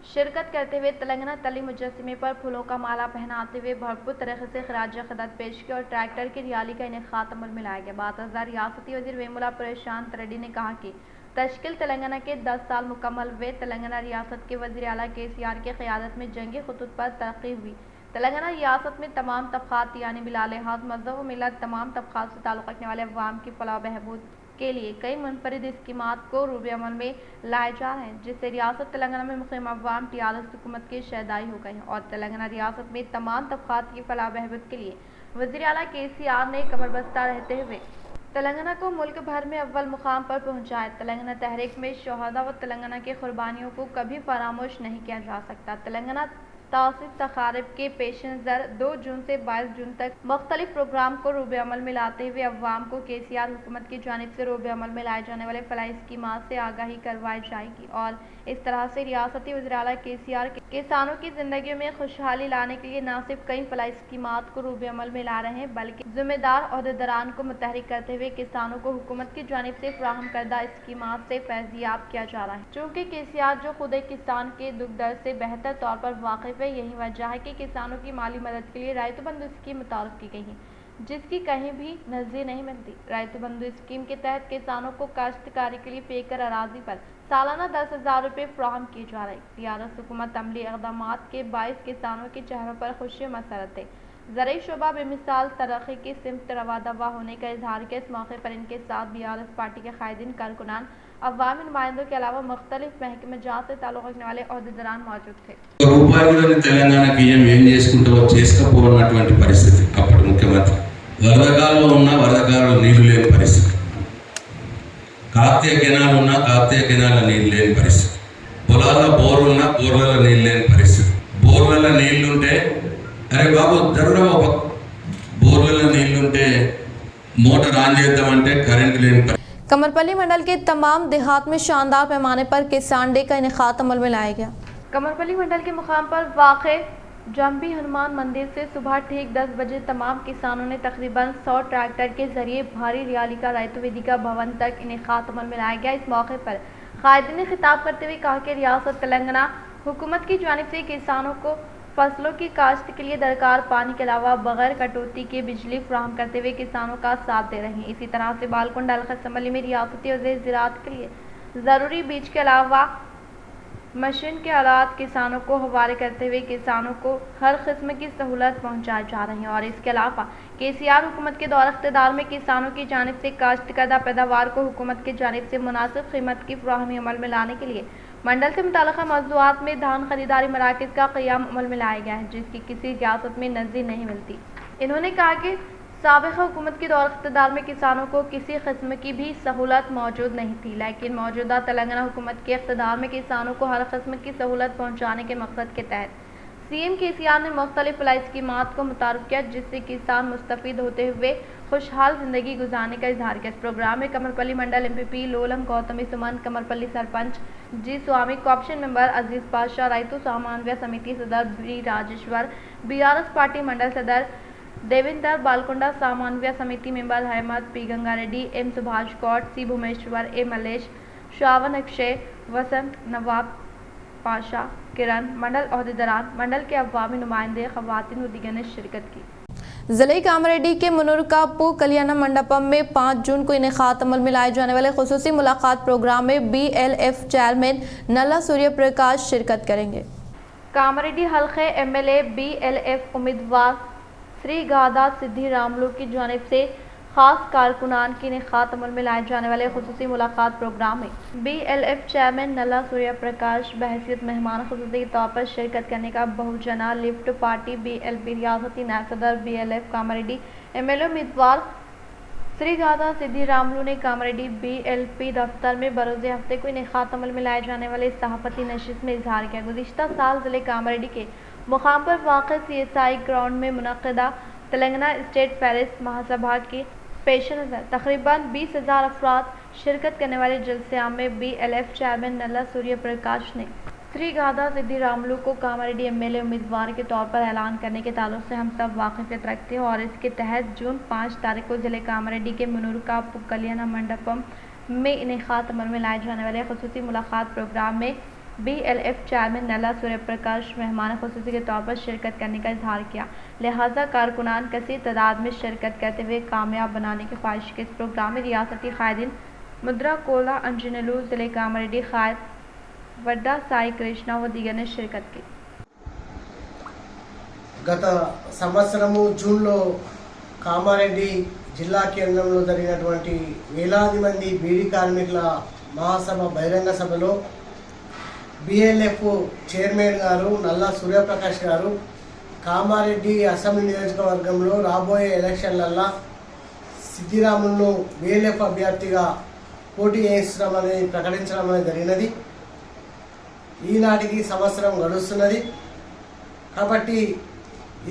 शिरकत करते हुए तेलंगाना तली मुजस्समे पर फूलों का माला पहनाते हुए भरपूर तरीके से खराज क़दर पेश किया और ट्रैक्टर की रैली का इनेकाद अमल में लाया गया। बातज़ा रियासती वज़ीर वेमुला प्रशांत रेड्डी ने कहा कि तश्कील तेलंगाना के 10 साल मुकम्मल हुए। तेलंगाना रियासत के वज़ीर आला केसीआर की क़यादत में जंगी खुतूत पर तरक्की हुई। तेलंगाना रियासत में तमाम तबक़ात यानी बिला लिहाज़ मज़हब व मिलत तमाम तबक़ात से ताल्लुक़ रखने वाले अवाम की फलाह बहबूद के लिए कई मुनफरिद स्कीमात को रूबे अमल में लाए जा रहे हैं, जिससे रियासत तेलंगाना में मुक़ीम अवाम टीआरएस हुकूमत की शहदाई हो गई है और तेलंगाना रियासत में तमाम तबक़ात की फलाह बहबूद के लिए वज़ीर आला केसीआर ने कमर बस्ता रहते हुए तेलंगाना को मुल्क भर में अव्वल मुकाम पर पहुँचाया। तेलंगाना तहरीक में शहादा व तेलंगाना की कुर्बानियों को कभी फरामोश नहीं किया जा सकता। तेलंगाना तासीब तकारीब के पेश नज़र 2 जून से 22 जून तक मुख्तलिफ प्रोग्राम को रूब अमल में लाते हुए अवाम को KCR हुकूमत की जानिब से रूब अमल में लाए जाने वाले फलाही स्कीमात से आगाही करवाई जाएगी और इस तरह से रियासती वज़ीर-ए-आला KCR किसानों की ज़िंदगी में खुशहाली लाने के लिए न सिर्फ कई फलाही स्कीमात को रूब अमल में ला रहे हैं बल्कि ज़िम्मेदार अहदेदारान को मुतहरिक करते हुए किसानों को हुकूमत की जानिब से फराहम करदा स्कीमात से फैज़याब किया जा रहा है। चूँकि KCR जो खुद एक किसान के दुख दर्द से बेहतर तौर पर वाकिफ़ है, यही वजह है कि किसानों की माली मदद के लिए रायतु बंधु स्कीम मुतारफ़ की गई है, जिसकी कहीं भी नज़ीर नहीं मिलती। रायतु बंधु स्कीम के तहत किसानों को काश्तकारी के लिए पेकर अराजी पर सालाना 10,000 रुपये फराहम किए जा रहे। रियासत हुकूमत अमली इक़दामात के बाइस किसानों के चेहरों पर खुशी मसरत है। ज़राई शोबा बेमिसाल तरक्की की सिमत रवा होने का इजहार किया। इस मौके पर इनके साथ BRS पार्टी के कायदीन, कारकुनान, अवामी नुमाइंदों के अलावा मुख्तलिफ महकमे जात से ताल्लुक़ रखने वाले अहदेदारान मौजूद थे। రూపాయలు తెలంగాణకి ఏం చేసుకుంటావో చేసుకోపోన్నటువంటి పరిస్థితి అప్పుడు ముఖ్యమంత్రి వరదకాలంలో ఉన్న వరదకాలంలో నీళ్లు లేని పరిస్థితి, కాకతీయ కెనాల్ ఉన్న కాకతీయ కెనాల్లో నీళ్లు లేని పరిస్థితి, పొలాల్లో బోర్లు ఉన్న బోర్లలో నీళ్లు లేని పరిస్థితి, బోర్లలో నీళ్లుంటే అరే బాబు జరగడం బోర్లలో నీళ్లుంటే మోటార్ ఆన్ చేద్దామంటే కరెంటు లేని పరిస్థితి। कमरपल्ली मंडल के तमाम देहात में शानदार पैमाने पर किसान डे का इनेकाद अमल में लाया गया। कमरपल्ली मंडल के मुकाम पर वाक़े जंबी हनुमान मंदिर से सुबह ठीक 10 बजे तमाम किसानों ने तकरीबन 100 ट्रैक्टर के जरिए भारी रैली का रायतु वेदिका भवन तक इनेकाद अमल में लाया गया। इस मौके पर कायदीन ने खिताब करते हुए कहा कि रियासत तेलंगाना हुकूमत की जानिब से किसानों को फसलों की काश्त के लिए दरकार पानी के अलावा बगैर कटौती के बिजली फराहम करते हुए किसानों का साथ दे रहे हैं। इसी तरह से बालकुंड असम्बली में रियासती वज़ीर ज़राअत के लिए ज़रूरी बीज के अलावा मशीन के आलात किसानों को हवाले करते हुए किसानों को हर किस्म की सहूलत पहुँचाई जा रही है। और इसके अलावा KCR हुकूमत के दौर इख्तिदार में किसानों की जानिब से काश्त करदा पैदावार को हुकूमत की जानिब से मुनासिब कीमत की फराहमी अमल में लाने के लिए मंडल से मुताल्लिक़ा मौज़ूआत में धान खरीदारी मराकज़ का क़याम अमल में लाया गया है, जिसकी किसी रियासत में नज़ीर नहीं मिलती। इन्होंने कहा कि साबिक़ा हुकूमत के दौर इख्तिदार में किसानों को किसी किस्म की भी सहूलत मौजूद नहीं थी, लेकिन मौजूदा तेलंगाना हुकूमत के इख्तिदार में किसानों को हर किस्म की सहूलत पहुँचाने के मकसद के तहत CM KCR ने मुख्तलिफ फलाही स्कीमात को मुतारफ़ किया, जिससे किसान मुस्तफ़ीद होते हुए खुशहाल ज़िंदगी गुजारने का इजहार किया। इस प्रोग्राम में Kamarpally mandal MPP Lolam Gautami Suman, Kamarpally sarpanch G Swami, cooption member Aziz Pasha, Rythu Samanya Samiti सदर B Rajeshwar, BRS party mandal सदर Devendra, Balkonda Samanya Samiti member Ahmed P Ganga Reddy, M Subhash Goud, C Bhumeshwar, A Malesh, Shravan Akshay, Vasant, Nawab Pasha, Kiran, mandal अहदेदारान, मंडल के अवामी नुमाइंदे, ख़वातीन व दीगर ने शिरकत की। ज़िले कामरेड्डी के मुनुरकापू कल्याण मंडपम में 5 जून को इनेकाद अमल में लाए जाने वाले खुसूसी मुलाकात प्रोग्राम में BLF चेयरमैन नल्ला सूर्य प्रकाश शिरकत करेंगे। कामरेड्डी हल्के MLA BLF उम्मीदवार श्री गादा सिद्धि रामलू की जानिब से खास कारकुनान की इनेकाद अमल में लाए जाने वाले खुसूसी मुलाकात प्रोग्राम में BLF चेयरमैन नल्ला सूर्य प्रकाश बहैसियत मेहमान खुसूसी के तौर पर शिरकत करने का बहुजना लिफ्ट पार्टी BLP रियासती नायब सदर BLF कामरेड्डी MLA उम्मीदवार श्री गादा सिद्धि रामलू ने कामरेड्डी BLP दफ्तर में बरोज़े हफ्ते को इनेकाद अमल में लाए जाने वाले सहाफ़ती नशिस्त में इजहार किया। गुज़िश्ता साल ज़िले कामरेड्डी के मुकाम पर वाक़ CSI ग्राउंड में मुनक़दा तेलंगाना स्टेट पेरिस महासभा के पेश नज़र तकरीबन 20,000 अफराद शिरकत करने वाले जलसे आम में BLF चेयरमैन नल्ला सूर्य प्रकाश ने श्री गादा सिद्धि रामलू को कामरेड्डी MLA उम्मीदवार के तौर पर ऐलान करने के ताल्लुक से हम सब वाकिफ़ियत रखते हैं और इसके तहत जून 5 तारीख को ज़िले कामरेड्डी के मुनुरकापू कल्याण मंडपम में इनेकाद अमल में लाए जाने वाले खुसूसी मुलाकात प्रोग्राम में BLF चेयरमैन नल्ला सूर्य प्रकाश मेहमान खुसूसी के तौर पर शिरकत करने का इजहार किया। लिहाजा कारकुनान कसीर तादाद में शिरकत करते हुए कामयाब बनाने की ख्वाहिश के इस प्रोग्राम में रियासती कायदीन मुद्रा कोला अंजनलू ज़िले कामरेड्डी खायद वड्डा साई कृष्णा व दीगर ने शिरकत की। గత సంవత్సరము జూన్లో కామారెడ్డి జిల్లా కేంద్రంలో జరిగినటువంటి వేలాది మంది బీడీ కార్మికుల మహాసభ బహిరంగ సభలో BLF చైర్మన్ గారు నల్లా సూర్యప్రకాష్ గారు కామారెడ్డి అసెంబ్లీ నియోజకవర్గంలో రాబోయే ఎలక్షన్లల్లో సిద్ధిరాములను BLF అభ్యర్థిగా పోటీ చేయించడమని ప్రకటించడం జరిగినది। ఈనాటికి సంవత్సరం గడుస్తున్నది। కాబట్టి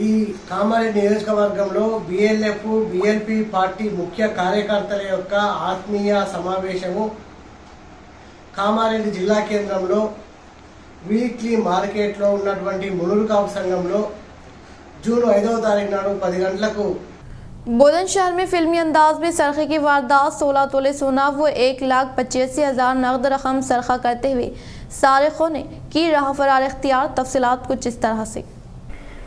ఈ కామారెడ్డి నియోజకవర్గంలో బిఎల్ఎఫ్ బిఎల్పి పార్టీ ముఖ్య కార్యకర్తల యొక్క ఆత్మీయ సమావేశము కామారెడ్డి జిల్లా కేంద్రంలో వీక్లీ మార్కెట్లో ఉన్నటువంటి మునురుకాపు సంఘంలో జూన్ 5వ తారీఖు నాడు 10 గంటలకు बुलंदशहर में फिल्मी अंदाज में सरखे की वारदात 16 तोले सोना व 1,85,000 नकद रकम सरखा करते हुए सारिखों ने की राह फरार इख्तियार। तफसीलात कुछ इस तरह से।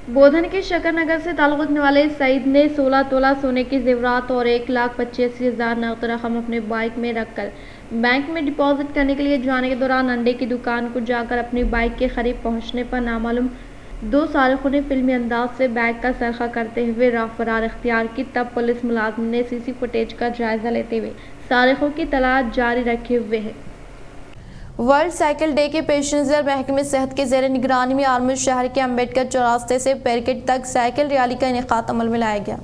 बोधन के शकर नगर से ताल्लुक़ रखने वाले सईद ने 16 तोला सोने की जेवरात और 1,85,000 नकद रकम अपने बाइक में रखकर बैंक में डिपॉजिट करने के लिए जाने के दौरान अंडे की दुकान को जाकर अपनी बाइक के करीब पहुंचने पर नामालूम 2 सारिखों ने फिल्मी अंदाज से बैग का सरखा करते हुए राह फरार इख्तियार की। तब पुलिस मुलाजिम ने सीसी फुटेज का जायजा लेते हुए सारिखों की तलाश जारी रखे हुए है। वर्ल्ड साइकिल डे के पेश नज़र महकमे सेहत के ज़ेर निगरानी में आलमगीर शहर के अम्बेडकर चौरास्ते से पेरकेट तक साइकिल रैली का इनेकाद अमल में लाया गया।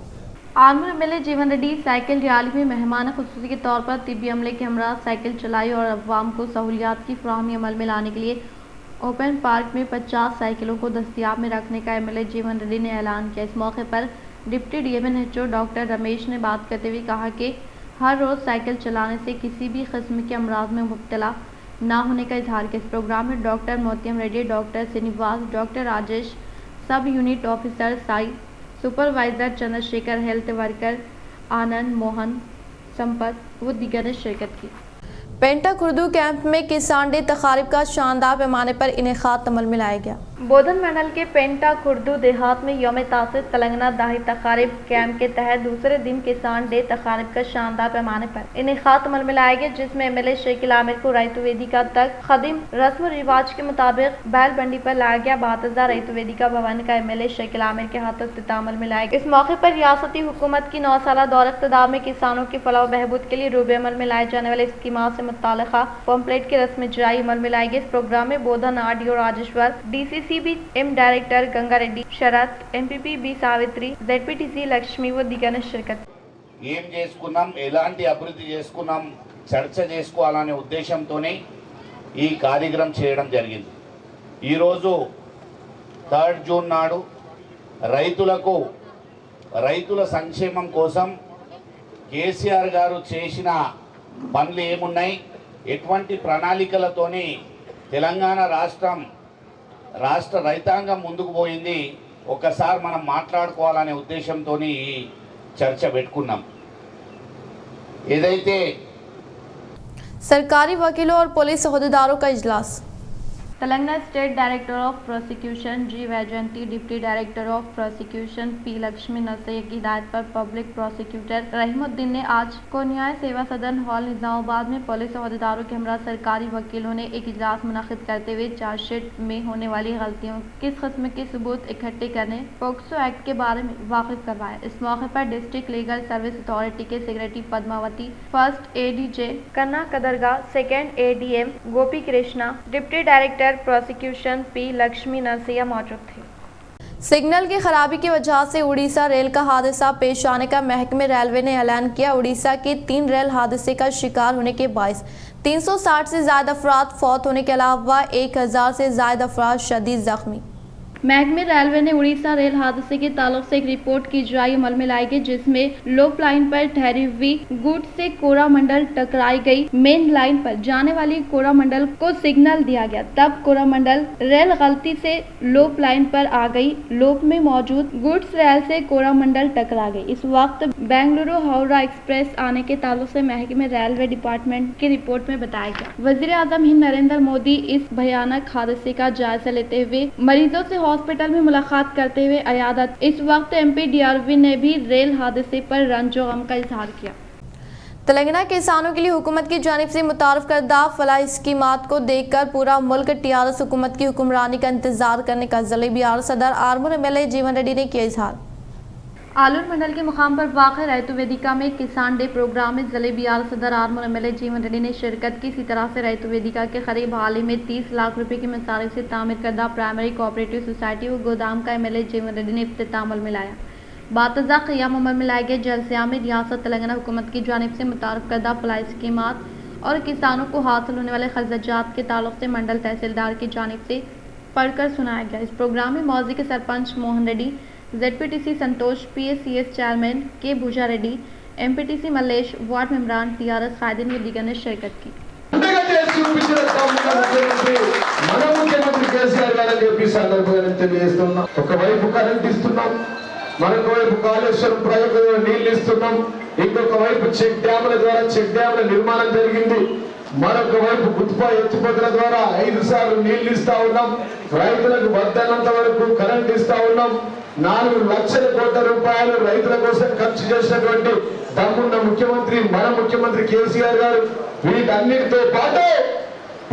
आलमगीर एमएलए जीवन रेड्डी साइकिल रैली में मेहमान खुसूसी के तौर पर तिब्बी अमले के हमरा साइकिल चलाई और अवाम को सहूलियात की फराहमी अमल में लाने के लिए ओपन पार्क में 50 साइकिलों को दस्तियाब में रखने का एमएलए जीवन रेड्डी ने ऐलान किया। इस मौके पर डिप्टी डीएमएनएचओ डॉक्टर रमेश ने बात करते हुए कहा कि हर रोज़ साइकिल चलाने से किसी भी किस्म के अमराज में मुब्तला ना होने का इजहार किया। इस प्रोग्राम में doctor Motiyam Reddy, doctor Srinivas, doctor Rajesh, sub unit officer Sai, supervisor Chandrashekar, health worker Anand, Mohan, Sampath व दीगर ने शिरकत की। पेंटा खुर्दू कैंप में किसान डे तकारीब का शानदार पैमाने पर इनेकाद अमल में लाया गया। बोधन मंडल के पेंटा खुर्दू देहात में यौम तासिस तेलंगाना दाही तकारीब कैंप के तहत दूसरे दिन किसान डे तकारीब का शानदार पैमाने पर इनेकाद अमल में लाया गया, जिसमें एमएलए शकील आमिर को रैतु वेदिका तक खदिम रस्म रिवाज के मुताबिक बैल बंडी पर लाया गया। 62 रैतु वेदिका भवन का एमएलए शकील आमिर के हाथों इख्तिताम अमल में लाया गया। इस मौके पर रियासती हुकूमत की 9 साला दौर इक़्तिदार में किसानों की फलाह व बहबूद के लिए रूबे अमल में लाए जाने वाले स्कीमात से मुताल्लिक़ा पम्पलेट की रस्म इजराई अमल में लाई गई। इस प्रोग्राम में Bodhan RDO Rajeshwar, DCCB M director Ganga Reddy, Sharath, MPP B Savitri, ZPTC Lakshmi व दिग्गज ने शिरकत। ఏం చేసుకున్నాం, ఎలాంటి అభివృద్ధి చేసుకున్నాం చర్చ చేసుకోవాలనే ఉద్దేశంతోనే ఈ కార్యక్రమం చేయడం జరిగింది। ఈరోజు 3 జూన్ నాడు రైతుల సంక్షేమం కోసం కేసీఆర్ గారు చేసిన పనులు ఏమున్నాయి, ఎటువంటి ప్రణాళికలతోని తెలంగాణ రాష్ట్ర రైతాంగం ముందుకు పోయింది ఒక్కసారి మనం మాట్లాడుకోవాలనే ఉద్దేశంతోని చర్చ పెట్టుకున్నాం। ఏదైతే सरकारी वकीलों और पुलिस अहदेदारों का इजलास। Telangana state director of prosecution G Vaijayanti, deputy director of prosecution P Lakshmi Narsaiah की हिदायत पर पब्लिक प्रोसिक्यूटर रहीमुद्दीन ने आज को न्याय सेवा सदन हॉल निजामाबाद में पुलिस अहदेदारों के हमरा सरकारी वकीलों ने एक इजलास मुनक़िद करते हुए चार्जशीट में होने वाली गलतियों, किस किस्म के सबूत इकट्ठे करने, पोक्सो एक्ट के बारे में वाकिफ करवाया। इस मौके पर डिस्ट्रिक्ट लीगल सर्विस अथॉरिटी के secretary Padmavati, first ADJ Kanna Kadarga, second ADM Gopi Krishna, deputy director prosecution P Lakshmi Narsaiah मौजूद थे। सिग्नल की खराबी की वजह से उड़ीसा रेल का हादसा पेश आने का महकमे रेलवे ने ऐलान किया। उड़ीसा के 3 रेल हादसे का शिकार होने के बायस 360 से ज्यादा अफराद फौत होने के अलावा 1000 से ज्यादा अफराद शदीद जख्मी। महकमे रेलवे ने उड़ीसा रेल हादसे के ताल्लुक से एक रिपोर्ट की इजराई अमल में लाई गई, जिसमें लोप लाइन पर ठहरी हुई गुड्स से कोरामंडल टकराई गई। मेन लाइन पर जाने वाली कोरामंडल को सिग्नल दिया गया, तब कोरामंडल रेल गलती से लोप लाइन पर आ गई। लोप में मौजूद गुड्स रेल से कोरामंडल टकरा गई। इस वक्त बेंगलुरु हावड़ा एक्सप्रेस आने के ताल्लुक से महकमे रेलवे डिपार्टमेंट की रिपोर्ट में बताया गया। वजीर आजम हिंद नरेंद्र मोदी इस भयानक हादसे का जायजा लेते हुए मरीजों से हॉस्पिटल में मुलाकात करते हुए अयादत। इस वक्त एमपी डीआरवी ने भी रेल हादसे पर रंजो गम का इजहार किया। तेलंगाना किसानों के लिए हुकूमत की जानिब से मुतारफ करदा फलाह स्कीमात को देखकर पूरा मुल्क टीआरएस हुकूमत की हुक्मरानी का इंतजार करने का ज़िले बिहार सदर आर्मूर एमएलए जीवन रेड्डी ने किया इजहार। आलूर मंडल के मुकाम पर वाक़ रैतु वेदिका में किसान डे प्रोग्राम में ज़िले बिहार सदर आर्मूर एमएलए जीवन रेड्डी ने शिरकत की। इसी तरह से रैतु वेदिका के करीब हाल ही में 30 लाख रुपए की मसारिफ से तामीर करदा प्राइमरी कोऑपरेटिव सोसाइटी व गोदाम का एमएलए जीवन रेड्डी ने इफ्तिताम अमल में लाया। बातज़ा क़याम अमल में लाए गए जलसिया में रियासत तेलंगाना हुकूमत की जानिब से मुतारफ करदा फलाह स्कीमात और किसानों को हासिल होने वाले खर्चात के ताल्लुक से मंडल तहसीलदार की जानिब से पढ़कर सुनाया गया। इस प्रोग्राम में मौजी के sarpanch Mohan Reddy, ZPTC Santosh, PSCS chairman K Bhusha Reddy, MPTC Mallesh, ward मेंबरान, TRS कायदीन व दीगर ने शिरकत की। మన ముఖ్యమంత్రి కేసీఆర్ గారని చెప్పి సందర్భంగా తెలియజేస్తున్నాం. ఒకవైపు కరెంట్ ఇస్తున్నాం, మరొక వైపు కాళేశ్వరం ప్రాజెక్టు నీళ్లు ఇస్తున్నాం, ఇంకొక వైపు చెక్ డ్యాముల ద్వారా చెక్ డ్యాముల నిర్మాణం జరిగింది, మరొక వైపు గుత్పా ఎత్తిపోతల ద్వారా 5 సార్లు నీళ్లు ఇస్తా ఉన్నాం, రైతులకు వద్దనంత వరకు కరెంట్ ఇస్తా ఉన్నాం. 4 లక్షల కోట్ల రూపాయలు రైతుల కోసం ఖర్చు చేసినటువంటి దమ్మున్న ముఖ్యమంత్రి మన ముఖ్యమంత్రి కేసీఆర్ గారు. వీటన్నిటితో పాటు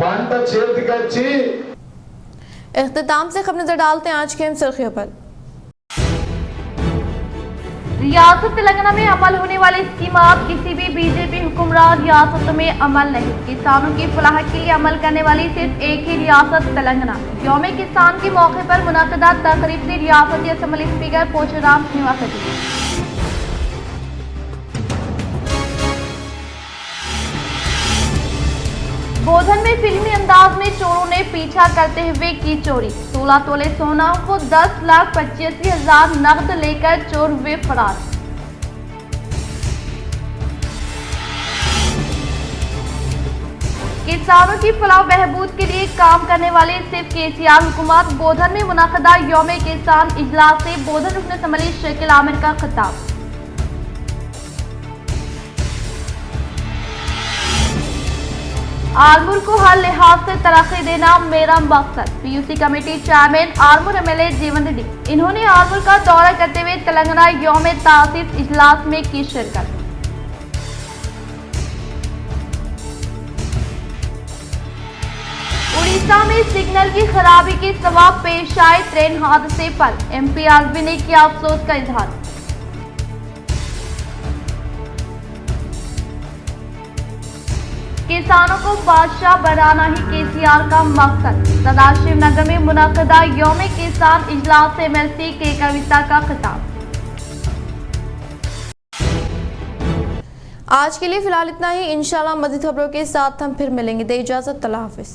పంట చేతికొచ్చి इख्तिताम से खबर नजर डालते हैं आज की अहम सुर्खियों पर। रियासत तेलंगाना में अमल होने वाली स्कीमात किसी भी बीजेपी हुक्मरान रियासत में अमल नहीं। किसानों की फलाह के लिए अमल करने वाली सिर्फ एक ही रियासत तेलंगाना। यौम किसान के मौके पर मुनक़दा तकरीब से रियासती असम्बली स्पीकर पोचराम श्रीनिवास रेड्डी। बोधन में फिल्मी अंदाज में चोरों ने पीछा करते हुए की चोरी। 16 तोले सोना को 10,85,000 नकद लेकर चोर हुए फरार। किसानों की फलाह बहबूद के लिए काम करने वाली सिर्फ केसीआर हुकूमत। बोधन में मुनक़दा यौम किसान इजलास से बोधन रुकन असम्बली शकील आमिर का खिताब। आरमूर को हर लिहाज से तरक्की देना मेरा मकसद। PUC committee chairman Armoor MLA जीवन रेड्डी। इन्होंने आरमूर का दौरा करते हुए तेलंगाना यौम तासीस इजलास में की शिरकत। उड़ीसा में सिग्नल की खराबी के सबब पेश आए ट्रेन हादसे पर MP आरवी ने किया अफसोस का इजहार। किसानों को बादशाह बनाना ही केसीआर का मकसद। सदाशिव नगर में मुनक़दा यौम किसान इजलास से MLC के कविता का खिताब। आज के लिए फिलहाल इतना ही। इंशाल्लाह मज़ीद खबरों के साथ हम फिर मिलेंगे। दे इजाज़त, अल्लाह हाफ़िज़।